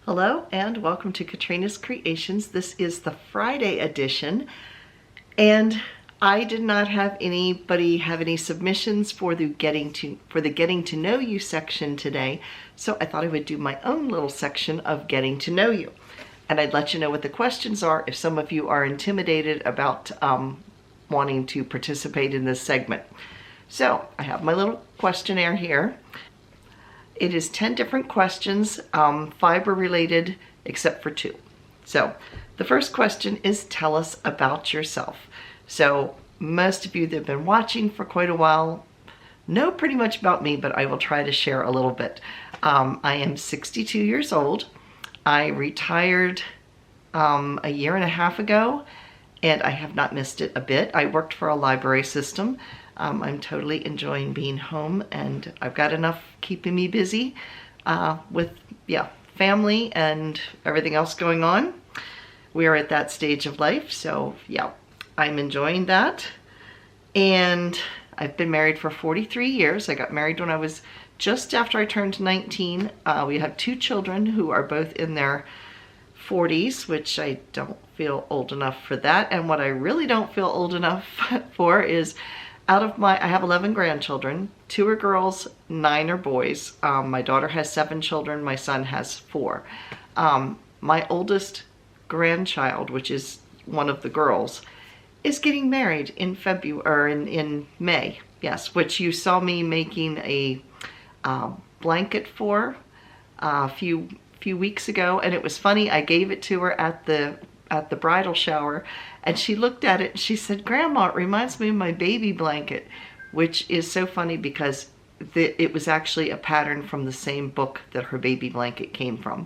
Hello and welcome to Katrinas Creations. This is the Friday edition, and I did not have anybody have any submissions for the getting to know you section today, so I thought I would do my own little section of getting to know you. And I'd let you know what the questions are if some of you are intimidated about wanting to participate in this segment. So I have my little questionnaire here. It is 10 different questions, fiber related except for 2. So the first question is, tell us about yourself. So most of you that have been watching for quite a while know pretty much about me, but I will try to share a little bit. I am 62 years old. I retired a year and a half ago, and I have not missed it a bit. I worked for a library system. I'm totally enjoying being home, and I've got enough keeping me busy with family and everything else going on. We are at that stage of life, so yeah, I'm enjoying that. And I've been married for 43 years. I got married when I was just after I turned 19. We have 2 children who are both in their 40s, which I don't feel old enough for that. And what I really don't feel old enough for is I have 11 grandchildren. 2 are girls, 9 are boys. My daughter has 7 children. My son has 4. My oldest grandchild, which is one of the girls, is getting married in in May. Yes, which you saw me making a blanket for a few weeks ago, and it was funny. I gave it to her at the bridal shower, and she looked at it and she said, "Grandma, it reminds me of my baby blanket," which is so funny because it was actually a pattern from the same book that her baby blanket came from.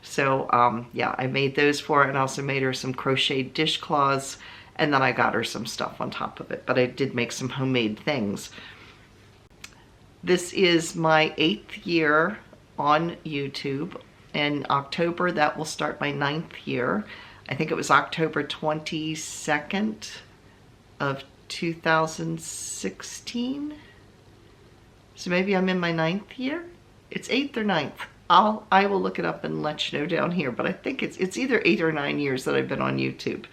So yeah, I made those for her, and also made her some crocheted dishcloths, and then I got her some stuff on top of it, but I did make some homemade things. This is my 8th year on YouTube. In October, that will start my 9th year. I think it was October 22nd of 2016. So maybe I'm in my 9th year? It's 8th or 9th. I will look it up and let you know down here, but I think it's either 8 or 9 years that I've been on YouTube.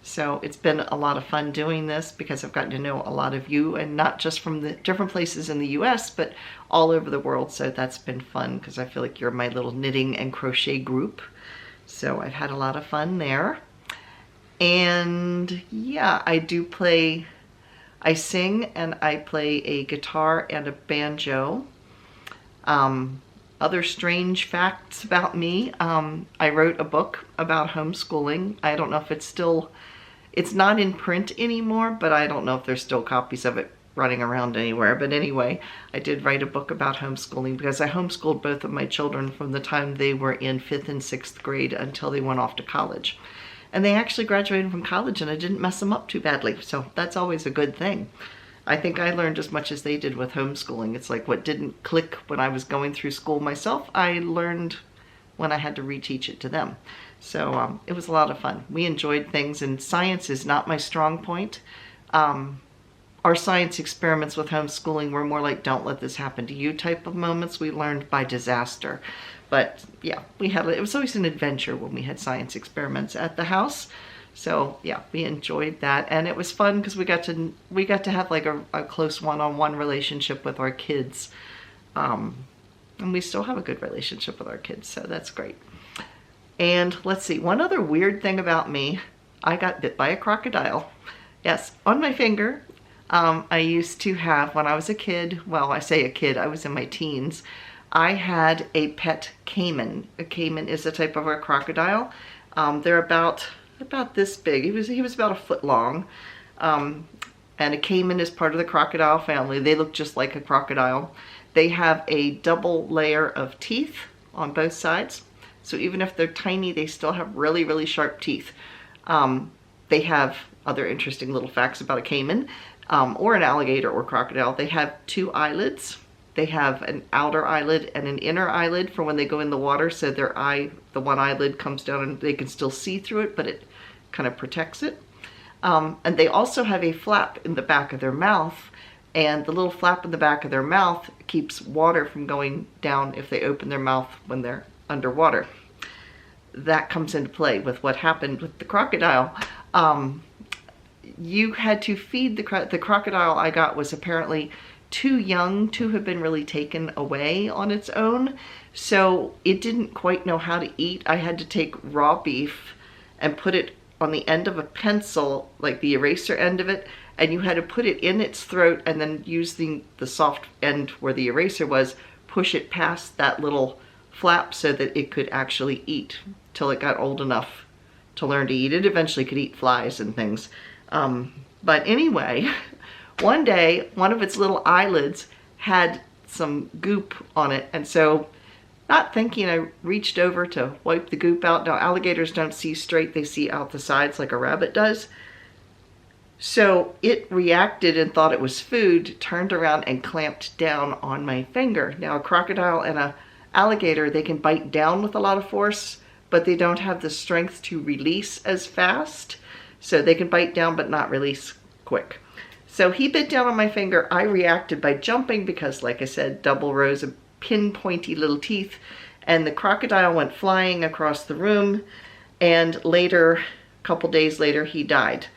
So it's been a lot of fun doing this because I've gotten to know a lot of you, and not just from the different places in the US, but all over the world. So that's been fun because I feel like you're my little knitting and crochet group. So I've had a lot of fun there. And yeah, I sing, and I play a guitar and a banjo. Other strange facts about me, I wrote a book about homeschooling. I don't know if it's not in print anymore, but I don't know if there's still copies of it running around anywhere. But anyway, I did write a book about homeschooling because I homeschooled both of my children from the time they were in 5th and 6th grade until they went off to college. And they actually graduated from college, and I didn't mess them up too badly. So that's always a good thing. I think I learned as much as they did with homeschooling. It's like what didn't click when I was going through school myself, I learned when I had to reteach it to them. So it was a lot of fun. We enjoyed things, and science is not my strong point. Our science experiments with homeschooling were more like don't let this happen to you type of moments. We learned by disaster. But yeah, it was always an adventure when we had science experiments at the house. So yeah, we enjoyed that, and it was fun because we got to have like a close one-on-one relationship with our kids. And we still have a good relationship with our kids, so that's great. And let's see, one other weird thing about me, I got bit by a crocodile. Yes, on my finger. I used to have, when I was a kid, well, I say a kid, I was in my teens, I had a pet caiman. A caiman is a type of a crocodile. They're about this big. He was about a foot long. And a caiman is part of the crocodile family. They look just like a crocodile. They have a double layer of teeth on both sides. So even if they're tiny, they still have really, really sharp teeth. They have other interesting little facts about a caiman, or an alligator or crocodile. They have 2 eyelids. They have an outer eyelid and an inner eyelid for when they go in the water, so the one eyelid comes down and they can still see through it, but it kind of protects it. And they also have a flap in the back of their mouth, and the little flap in the back of their mouth keeps water from going down if they open their mouth when they're underwater. that comes into play with what happened with the crocodile. You had to feed the crocodile I got was apparently too young to have been really taken away on its own. So it didn't quite know how to eat. I had to take raw beef and put it on the end of a pencil, like the eraser end of it, and you had to put it in its throat and then use the soft end where the eraser was, push it past that little flap so that it could actually eat till it got old enough to learn to eat. It eventually could eat flies and things. But anyway, one day, one of its little eyelids had some goop on it, and so, not thinking, I reached over to wipe the goop out. Now, alligators don't see straight, they see out the sides like a rabbit does. So it reacted and thought it was food, turned around and clamped down on my finger. Now, a crocodile and an alligator, they can bite down with a lot of force, but they don't have the strength to release as fast. So they can bite down but not release quick. So he bit down on my finger. I reacted by jumping because, like I said, double rows of pinpointy little teeth, and the crocodile went flying across the room, and later, a couple days later, he died.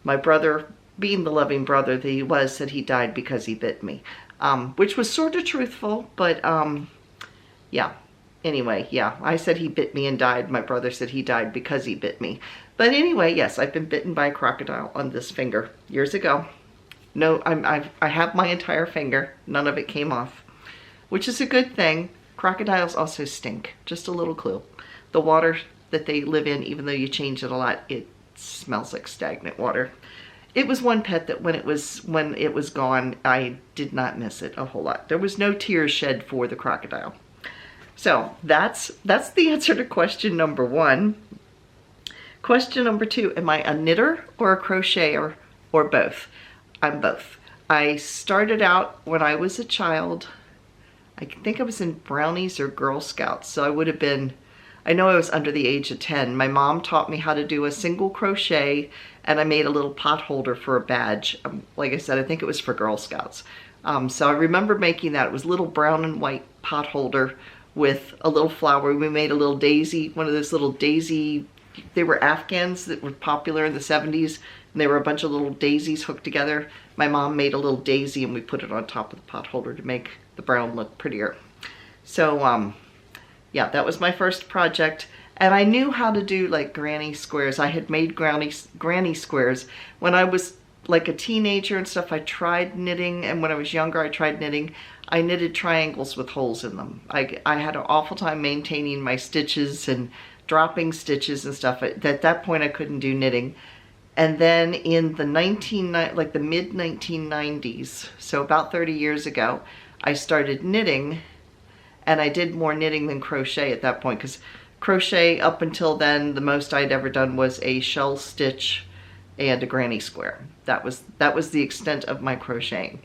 My brother, being the loving brother that he was, said he died because he bit me, which was sort of truthful, but yeah. Anyway, yeah, I said he bit me and died. My brother said he died because he bit me. But anyway, yes, I've been bitten by a crocodile on this finger years ago. No, I have my entire finger. None of it came off, which is a good thing. Crocodiles also stink. Just a little clue. The water that they live in, even though you change it a lot, it smells like stagnant water. It was one pet that when it was gone, I did not miss it a whole lot. There was no tears shed for the crocodile. So that's the answer to question number 1. Question number 2, am I a knitter or a crocheter or both? I'm both. I started out when I was a child. I think I was in Brownies or Girl Scouts, so I would have been, I know I was under the age of 10. My mom taught me how to do a single crochet, and I made a little pot holder for a badge. Like I said, I think it was for Girl Scouts. So I remember making that. It was a little brown and white pot holder with a little flower. We made a little daisy, one of those little daisy, they were Afghans that were popular in the 70s, and they were a bunch of little daisies hooked together. My mom made a little daisy and we put it on top of the pot holder to make the brown look prettier. So yeah, that was my first project. And I knew how to do like granny squares. I had made granny squares. When I was like a teenager and stuff, I tried knitting, and when I was younger I tried knitting. I knitted triangles with holes in them. I had an awful time maintaining my stitches and dropping stitches and stuff. At that point I couldn't do knitting. And then in the mid 1990s, so about 30 years ago, I started knitting, and I did more knitting than crochet at that point, because crochet up until then, the most I'd ever done was a shell stitch and a granny square. That was the extent of my crocheting.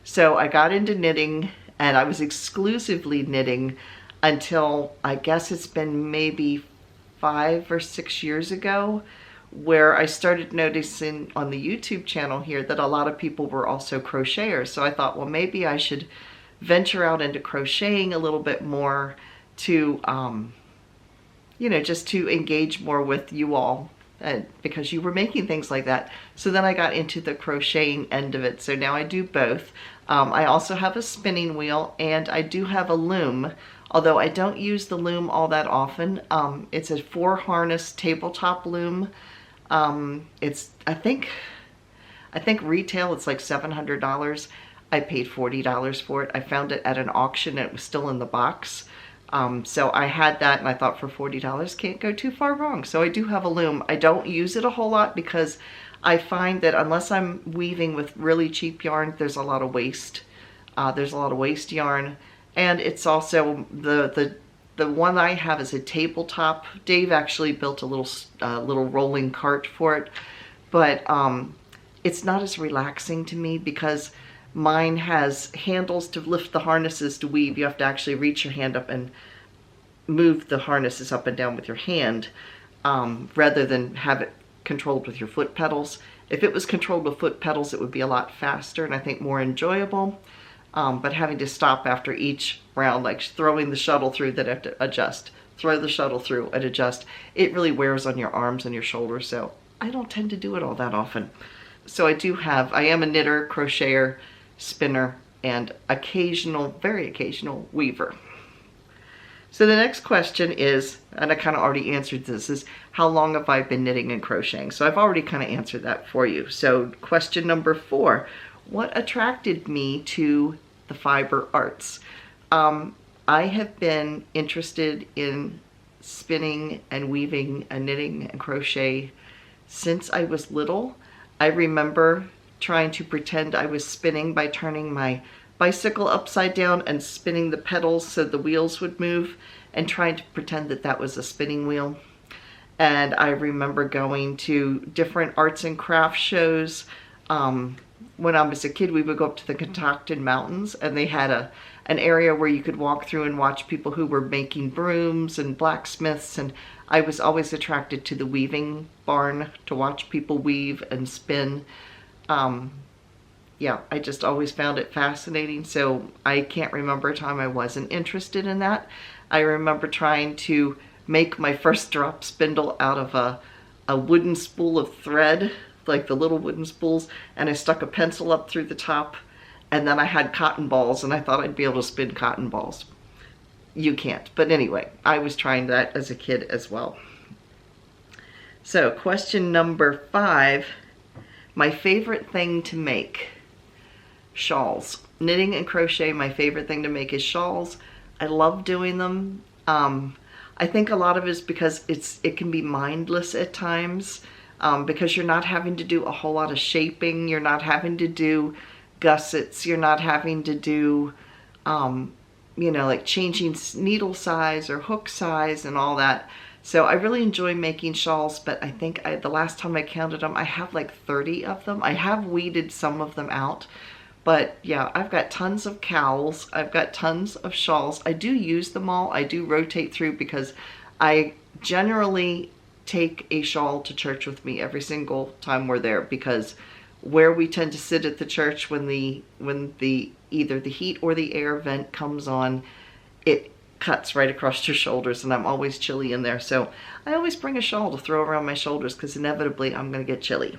So I got into knitting, and I was exclusively knitting until, I guess it's been maybe 5 or 6 years ago, where I started noticing on the YouTube channel here that a lot of people were also crocheters. So I thought, well, maybe I should venture out into crocheting a little bit more to, you know, just to engage more with you all, because you were making things like that. So then I got into the crocheting end of it. So now I do both. I also have a spinning wheel, and I do have a loom, although I don't use the loom all that often. It's a 4-harness tabletop loom. It's, I think retail, it's like $700. I paid $40 for it. I found it at an auction, and it was still in the box. So I had that, and I thought for $40 can't go too far wrong. So I do have a loom. I don't use it a whole lot because I find that unless I'm weaving with really cheap yarn, there's a lot of waste. There's a lot of waste yarn, and it's also the one I have is a tabletop. Dave actually built a little rolling cart for it, but it's not as relaxing to me because mine has handles to lift the harnesses to weave. You have to actually reach your hand up and move the harnesses up and down with your hand, rather than have it controlled with your foot pedals. If it was controlled with foot pedals, it would be a lot faster and I think more enjoyable. But having to stop after each round, like throwing the shuttle through that I have to adjust, throw the shuttle through and adjust. It really wears on your arms and your shoulders, so I don't tend to do it all that often. So I am a knitter, crocheter, spinner, and very occasional weaver. So the next question is, and I kind of already answered this, is how long have I been knitting and crocheting? So I've already kind of answered that for you. So question number 4, what attracted me to the fiber arts? I have been interested in spinning and weaving and knitting and crochet since I was little. I remember trying to pretend I was spinning by turning my bicycle upside down and spinning the pedals so the wheels would move, and trying to pretend that that was a spinning wheel. And I remember going to different arts and crafts shows. When I was a kid, we would go up to the Catoctin Mountains, and they had an area where you could walk through and watch people who were making brooms and blacksmiths, and I was always attracted to the weaving barn to watch people weave and spin. Yeah, I just always found it fascinating, so I can't remember a time I wasn't interested in that. I remember trying to make my first drop spindle out of a wooden spool of thread, like the little wooden spools, and I stuck a pencil up through the top, and then I had cotton balls, and I thought I'd be able to spin cotton balls. You can't, but anyway, I was trying that as a kid as well. So question number 5, my favorite thing to make. Shawls. Knitting and crochet, my favorite thing to make is shawls. I love doing them. I think a lot of it is because it can be mindless at times, because you're not having to do a whole lot of shaping, you're not having to do gussets, you're not having to do, like changing needle size or hook size and all that. So I really enjoy making shawls, but I think the last time I counted them, I have like 30 of them. I have weeded some of them out. But yeah, I've got tons of cowls. I've got tons of shawls. I do use them all. I do rotate through because I generally take a shawl to church with me every single time we're there, because where we tend to sit at the church when either the heat or the air vent comes on, it cuts right across your shoulders, and I'm always chilly in there. So I always bring a shawl to throw around my shoulders because inevitably I'm going to get chilly.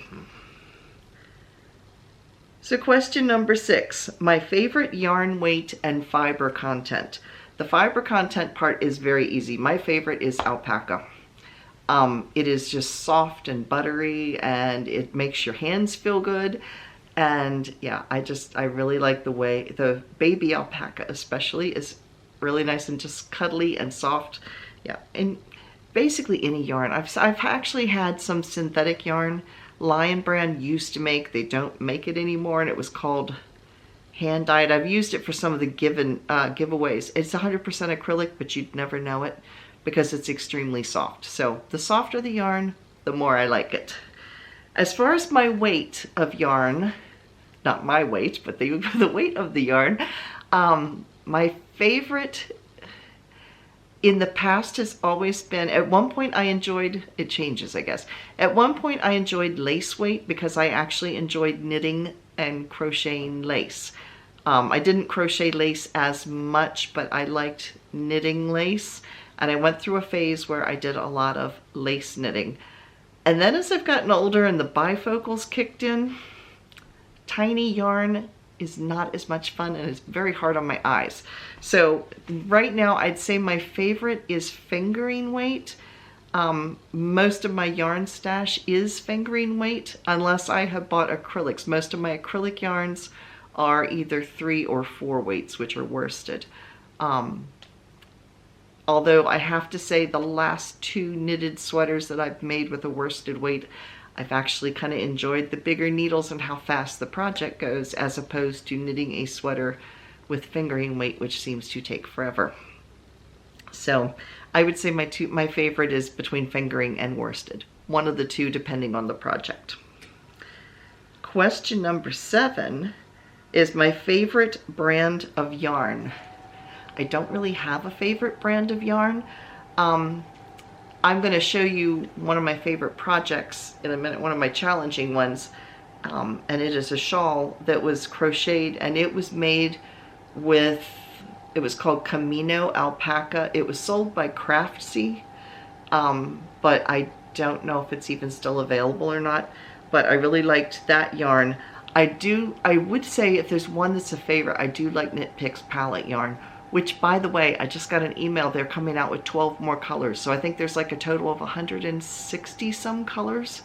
So question number 6, my favorite yarn weight and fiber content. The fiber content part is very easy. My favorite is alpaca. It is just soft and buttery, and it makes your hands feel good. And yeah, I really like the way the baby alpaca especially is really nice and just cuddly and soft. Yeah, and basically any yarn. I've actually had some synthetic yarn. Lion Brand used to make, they don't make it anymore, and it was called hand dyed. I've used it for some of the giveaways. It's 100% acrylic, but you'd never know it because it's extremely soft. So the softer the yarn, the more I like it. As far as my weight of yarn, not my weight, but the weight of the yarn, my favorite in the past has always been, at one point I enjoyed, it changes I guess, at one point I enjoyed lace weight because I actually enjoyed knitting and crocheting lace. I didn't crochet lace as much, but I liked knitting lace, and I went through a phase where I did a lot of lace knitting. And then as I've gotten older and the bifocals kicked in, tiny yarn is not as much fun, and it's very hard on my eyes. So right now I'd say my favorite is fingering weight. Most of my yarn stash is fingering weight unless I have bought acrylics. Most of my acrylic yarns are either 3 or 4 weights, which are worsted. Although I have to say the last 2 knitted sweaters that I've made with a worsted weight, I've actually kind of enjoyed the bigger needles and how fast the project goes, as opposed to knitting a sweater with fingering weight, which seems to take forever. So I would say my favorite is between fingering and worsted. One of the two depending on the project. Question number 7 is my favorite brand of yarn. I don't really have a favorite brand of yarn. I'm going to show you one of my favorite projects in a minute, one of my challenging ones, and it is a shawl that was crocheted, and it was made with It was called Camino Alpaca. It was sold by Craftsy, but I don't know if it's even still available or not. But I really liked that yarn. I would say if there's one that's a favorite, I do like Knit Picks palette yarn, which, by the way, I just got an email. They're coming out with 12 more colors. So I think there's like a total of 160 some colors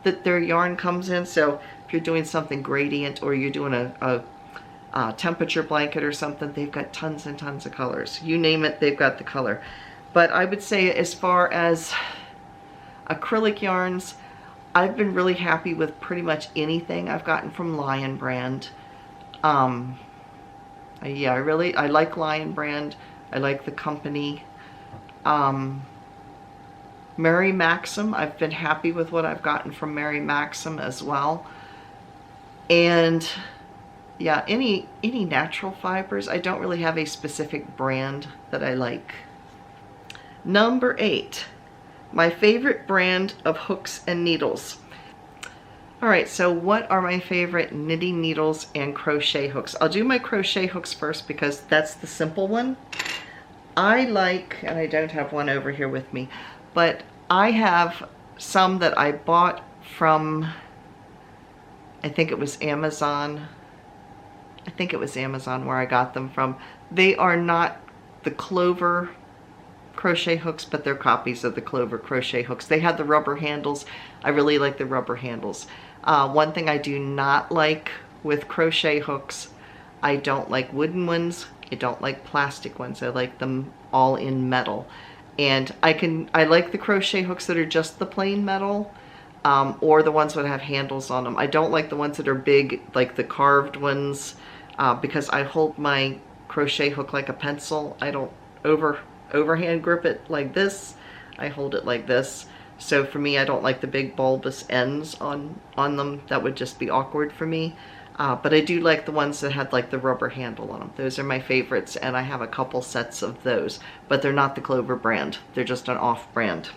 that their yarn comes in. So if you're doing something gradient or you're doing a temperature blanket or something, they've got tons and tons of colors. You name it, they've got the color. But I would say as far as acrylic yarns, I've been really happy with pretty much anything I've gotten from Lion Brand. Yeah, I like Lion Brand. I like the company. Mary Maxim, I've been happy with what I've gotten from Mary Maxim as well. And yeah, any natural fibers. I don't really have a specific brand that I like. Number 8, my favorite brand of hooks and needles. All right, so what are my favorite knitting needles and crochet hooks? I'll do my crochet hooks first because that's the simple one. I like, and I don't have one over here with me, but I have some that I bought from, I think it was Amazon. I think it was Amazon where I got them from. They are not the Clover crochet hooks, but they're copies of the Clover crochet hooks. They had the rubber handles. I really like the rubber handles. One thing I do not like with crochet hooks, I don't like wooden ones. I don't like plastic ones. I like them all in metal. And I like the crochet hooks that are just the plain metal, or the ones that have handles on them. I don't like the ones that are big, like the carved ones, because I hold my crochet hook like a pencil. I don't overhand grip it like this. I hold it like this. So for me, I don't like the big bulbous ends on them. That would just be awkward for me. But I do like the ones that had like the rubber handle on them. Those are my favorites, and I have a couple sets of those, but they're not the Clover brand. They're just an off brand.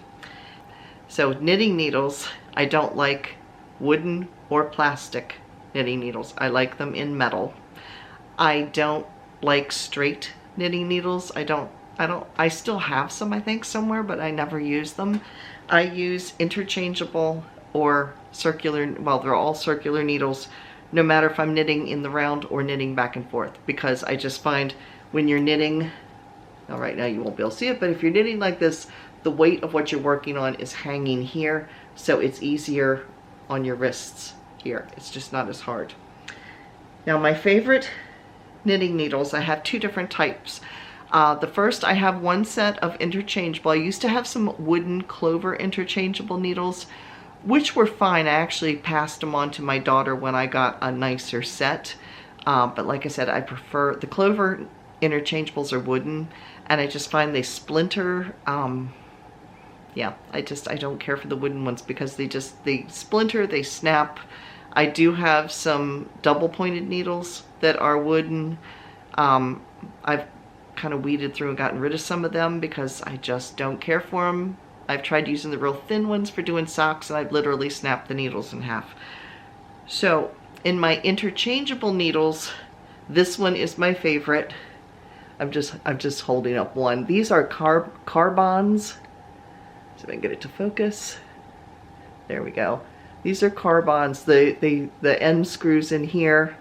So knitting needles, I don't like wooden or plastic knitting needles. I like them in metal. I don't like straight knitting needles. I still have some, I think, somewhere, but I never use them. I use interchangeable or circular, well, they're all circular needles, no matter if I'm knitting in the round or knitting back and forth, because I just find when you're knitting, well, right now you won't be able to see it, but if you're knitting like this, the weight of what you're working on is hanging here, so it's easier on your wrists here. It's just not as hard. Now, my favorite knitting needles, I have two different types. The first, I have one set of interchangeable. I used to have some wooden Clover interchangeable needles, which were fine. I actually passed them on to my daughter when I got a nicer set. But like I said, I prefer the Clover interchangeables are wooden, and I just find they splinter. Yeah, I don't care for the wooden ones because they splinter, they snap. I do have some double pointed needles that are wooden. I've kind of weeded through and gotten rid of some of them because I just don't care for them. I've tried using the real thin ones for doing socks, and I've literally snapped the needles in half. So in my interchangeable needles, this one is my favorite. I'm just holding up one. These are carbons. So I can get it to focus. There we go. These are carbons. The end screws in here.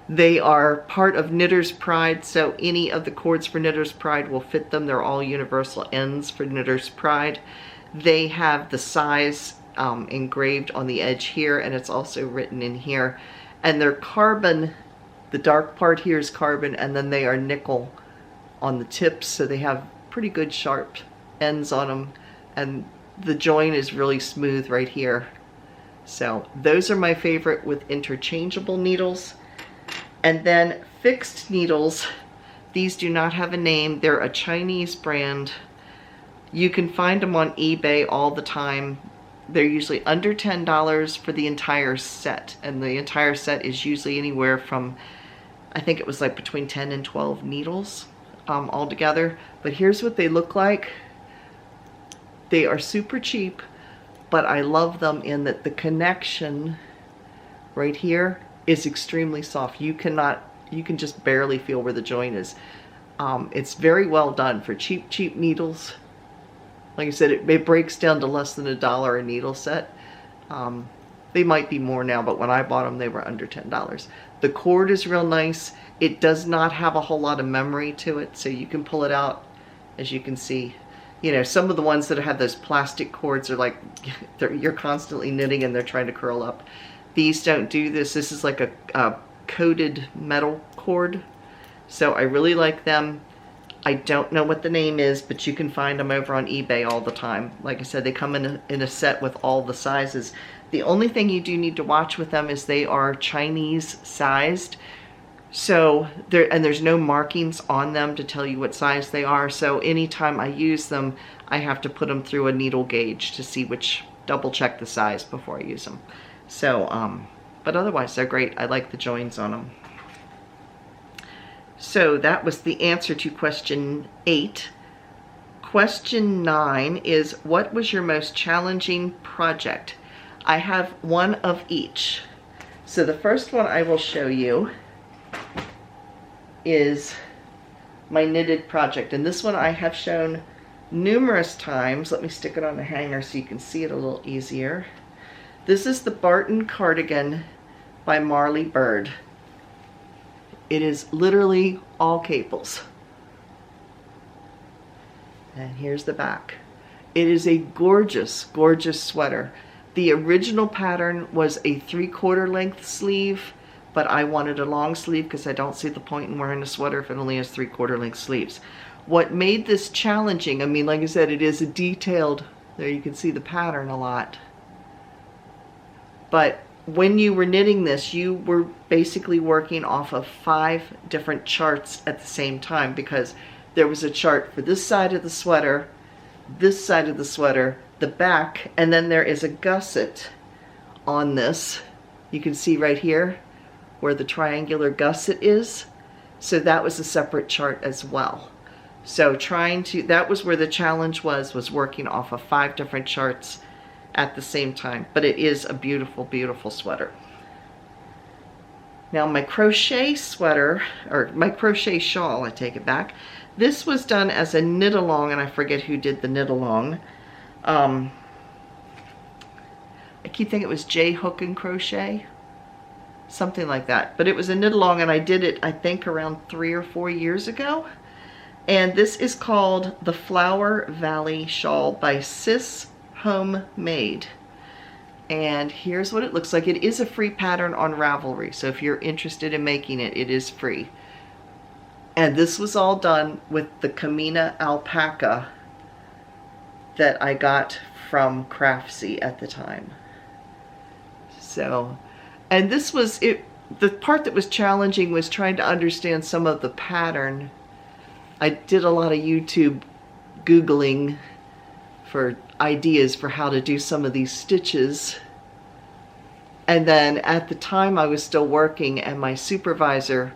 They are part of Knitter's Pride, so any of the cords for Knitter's Pride will fit them. They're all universal ends for Knitter's Pride. They have the size engraved on the edge here, and it's also written in here. And they're carbon. The dark part here is carbon, and then they are nickel on the tips, so they have pretty good sharp ends on them. And the join is really smooth right here. So those are my favorite with interchangeable needles. And then fixed needles, these do not have a name. They're a Chinese brand. You can find them on eBay all the time. They're usually under $10 for the entire set. And the entire set is usually anywhere from, I think it was like between 10 and 12 needles all together. But here's what they look like. They are super cheap, but I love them in that the connection right here is extremely soft. You can just barely feel where the join is. It's very well done for cheap needles. Like I said, it breaks down to less than $1 a needle set. They might be more now, but when I bought them, they were under $10. The cord is real nice. It does not have a whole lot of memory to it, so you can pull it out, as you can see. You know, some of the ones that have those plastic cords are like, you're constantly knitting and they're trying to curl up. These don't do this. This is like a coated metal cord. So I really like them. I don't know what the name is, but you can find them over on eBay all the time. Like I said, they come in a set with all the sizes. The only thing you do need to watch with them is they are Chinese sized. So there's no markings on them to tell you what size they are. So anytime I use them, I have to put them through a needle gauge to see double check the size before I use them. So, but otherwise they're great. I like the joins on them. So that was the answer to question 8. Question 9 is, what was your most challenging project? I have one of each. So the first one I will show you is my knitted project. And this one I have shown numerous times. Let me stick it on the hanger so you can see it a little easier. This is the Barton cardigan by Marley Bird. It is literally all cables. And here's the back. It is a gorgeous, gorgeous sweater. The original pattern was a 3/4 length sleeve, but I wanted a long sleeve because I don't see the point in wearing a sweater if it only has 3/4 length sleeves. What made this challenging, I mean, like I said, it is a detailed, there you can see the pattern a lot. But when you were knitting this, you were basically working off of 5 different charts at the same time, because there was a chart for this side of the sweater, this side of the sweater, the back, and then there is a gusset on this. You can see right here where the triangular gusset is. So that was a separate chart as well. So that was where the challenge was working off of 5 different charts at the same time. But it is a beautiful, beautiful sweater. Now my crochet sweater, or my crochet shawl, I take it back. This was done as a knit along, and I forget who did the knit along. I keep thinking it was J Hook and Crochet, something like that. But it was a knit along, and I did it, I think, around 3 or 4 years ago. And this is called the Flower Valley Shawl by Sis Homemade. And here's what it looks like. It is a free pattern on Ravelry, so if you're interested in making it, it is free. And this was all done with the Camina alpaca that I got from Craftsy at the time. So, and this was it. The part that was challenging was trying to understand some of the pattern. I did a lot of YouTube Googling for ideas for how to do some of these stitches. And then at the time I was still working, and my supervisor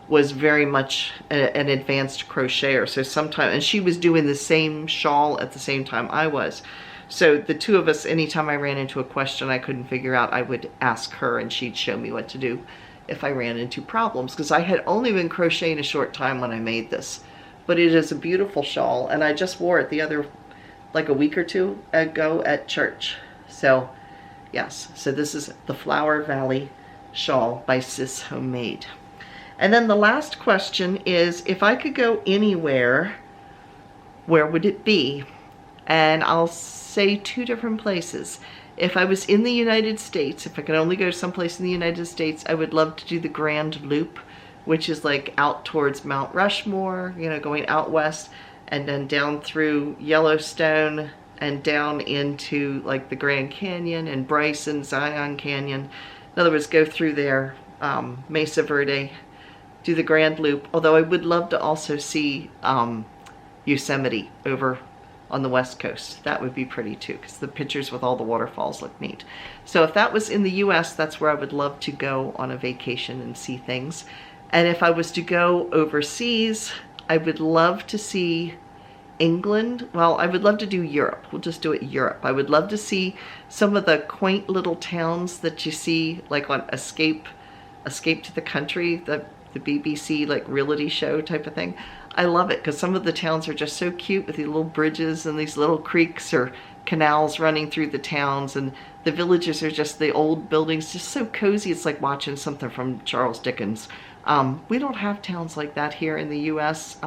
was very much an advanced crocheter. So sometimes, and she was doing the same shawl at the same time I was. So the two of us, anytime I ran into a question I couldn't figure out, I would ask her and she'd show me what to do if I ran into problems, because I had only been crocheting a short time when I made this. But it is a beautiful shawl, and I just wore it like a week or 2 ago at church. So yes, so this is the Flower Valley Shawl by Sis Homemade. And then the last question is, if I could go anywhere, where would it be? And I'll say 2 different places. If I was in the United States, if I could only go someplace in the United States, I would love to do the Grand Loop, which is like out towards Mount Rushmore, you know, going out west, and then down through Yellowstone and down into like the Grand Canyon and Bryson, Zion Canyon. In other words, go through there, Mesa Verde, do the Grand Loop. Although I would love to also see Yosemite over on the west coast. That would be pretty too, because the pictures with all the waterfalls look neat. So if that was in the US, that's where I would love to go on a vacation and see things. And if I was to go overseas, I would love to see England. Well, I would love to do Europe. We'll just do it Europe. I would love to see some of the quaint little towns that you see like on Escape to the Country, the BBC like reality show type of thing. I love it because some of the towns are just so cute with these little bridges and these little creeks or canals running through the towns, and the villages are just the old buildings, just so cozy. It's like watching something from Charles Dickens. We don't have towns like that here in the US.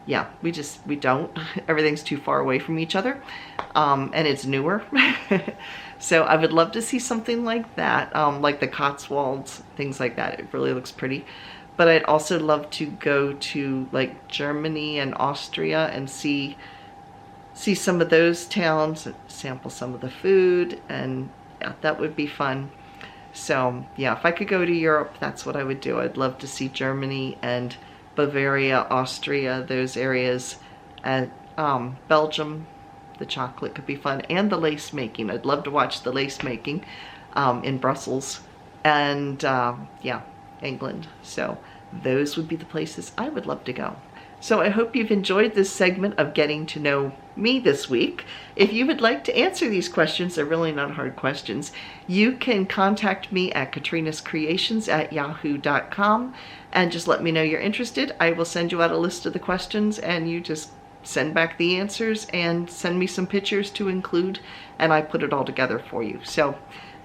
Yeah, we don't. Everything's too far away from each other, and it's newer. So I would love to see something like that, like the Cotswolds, things like that. It really looks pretty. But I'd also love to go to like Germany and Austria and see some of those towns, sample some of the food, and yeah, that would be fun. So yeah, if I could go to Europe, that's what I would do. I'd love to see Germany and Bavaria, Austria, those areas, and Belgium. The chocolate could be fun, and the lace making. I'd love to watch the lace making in Brussels, and yeah, England. So those would be the places I would love to go. So I hope you've enjoyed this segment of getting to know me this week. If you would like to answer these questions, they're really not hard questions, you can contact me at KatrinasCreations@yahoo.com and just let me know you're interested. I will send you out a list of the questions, and you just send back the answers and send me some pictures to include, and I put it all together for you. So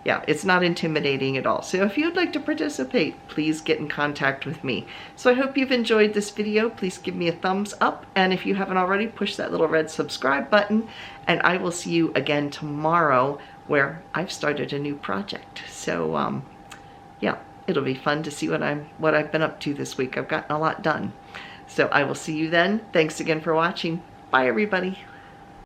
yeah, it's not intimidating at all. So if you'd like to participate, please get in contact with me. So I hope you've enjoyed this video. Please give me a thumbs up, and if you haven't already, push that little red subscribe button, and I will see you again tomorrow where I've started a new project. So yeah, it'll be fun to see what I've been up to this week. I've gotten a lot done. So I will see you then. Thanks again for watching. Bye, everybody.